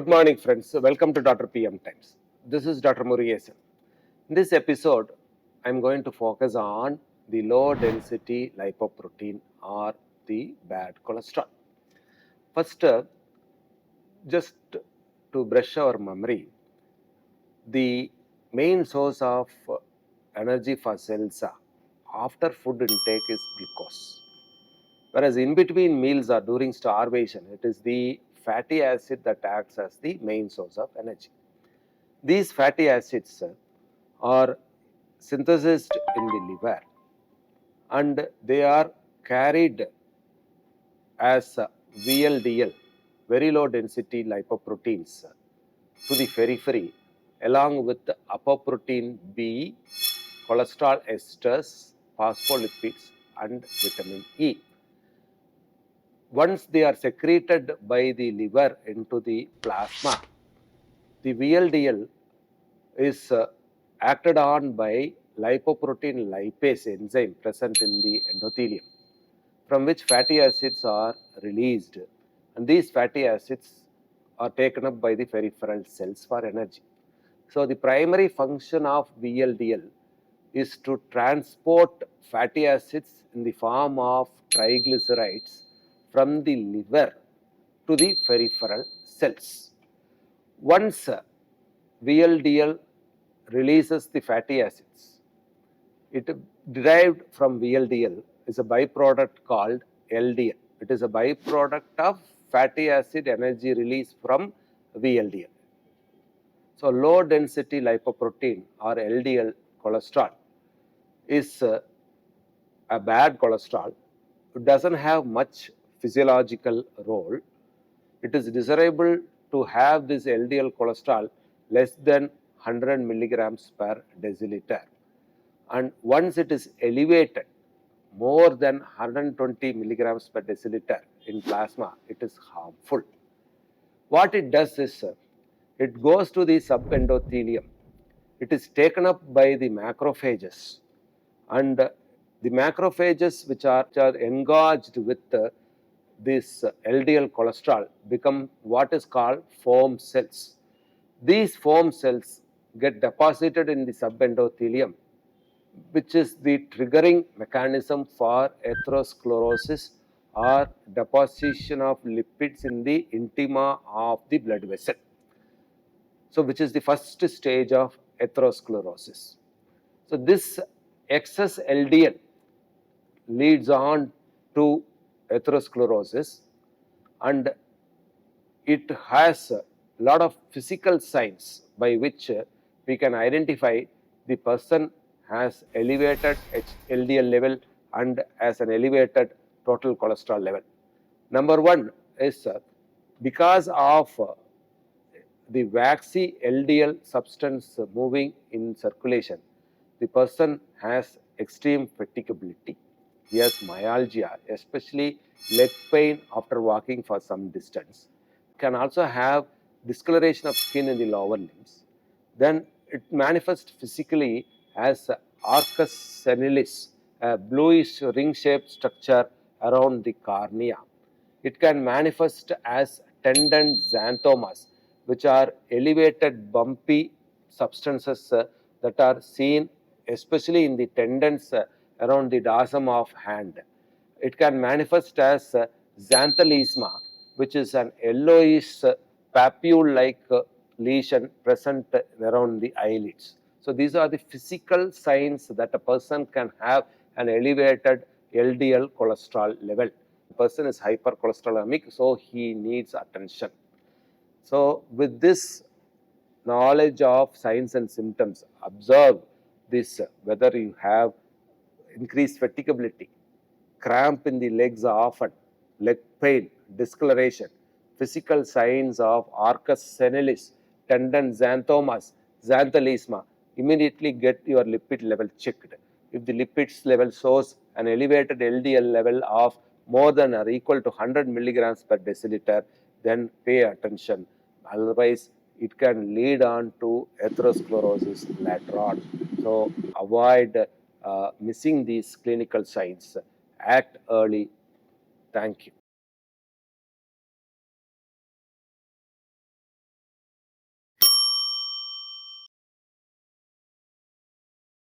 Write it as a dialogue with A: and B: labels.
A: Good morning, friends. Welcome to Dr. PM Times. This is Dr. Murugesan. In this episode, I'm going to focus on the low density lipoprotein or the bad cholesterol. First, just to brush our memory, the main source of energy for cells after food intake is glucose. Whereas in between meals or during starvation, it is the fatty acid that acts as the main source of energy. These fatty acids are synthesized in the liver and they are carried as VLDL, very low density lipoproteins, to the periphery along with the apoprotein B, cholesterol esters, phospholipids and vitamin E. Once they are secreted by the liver into the plasma, the VLDL is acted on by lipoprotein lipase enzyme present in the endothelium, from which fatty acids are released, and these fatty acids are taken up by the peripheral cells for energy. So the primary function of VLDL is to transport fatty acids in the form of triglycerides from the liver to the peripheral cells. Once VLDL releases the fatty acids, it derived from VLDL is a byproduct called LDL. It is a byproduct of fatty acid energy release from VLDL. So low density lipoprotein or LDL cholesterol is a bad cholesterol. It doesn't have much physiological role. It is desirable to have this LDL cholesterol less than 100 milligrams per deciliter. And once it is elevated more than 120 milligrams per deciliter in plasma, it is harmful. What it does is, it goes to the subendothelium. It is taken up by the macrophages, and the macrophages which are engorged with this LDL cholesterol become what is called foam cells. These foam cells get deposited in the subendothelium, which is the triggering mechanism for atherosclerosis or deposition of lipids in the intima of the blood vessel. So, which is the first stage of atherosclerosis. So, this excess LDL leads on to atherosclerosis, and it has a lot of physical signs by which we can identify the person has elevated LDL level and has an elevated total cholesterol level. Number one is because of the waxy LDL substance moving in circulation, the person has extreme fatigability. He has myalgia, especially leg pain after walking for some distance. Can also have discoloration of skin in the lower limbs. Then it manifests physically as arcus senilis, a bluish ring-shaped structure around the cornea. It can manifest as tendon xanthomas, which are elevated bumpy substances that are seen especially in the tendons around the dorsum of hand. It can manifest as xanthelisma, which is an yellowish papule-like lesion present around the eyelids. So these are the physical signs that a person can have an elevated LDL cholesterol level. The person is hypercholesterolemic, so he needs attention. So with this knowledge of signs and symptoms, observe this, whether you have increased fatigability, cramp in the legs often, leg pain, discoloration, physical signs of arcus senilis, tendon xanthomas, xanthelisma, immediately get your lipid level checked. If the lipids level shows an elevated LDL level of more than or equal to 100 milligrams per deciliter, then pay attention. Otherwise, it can lead on to atherosclerosis later on. So, avoid missing these clinical signs. Act early. Thank you.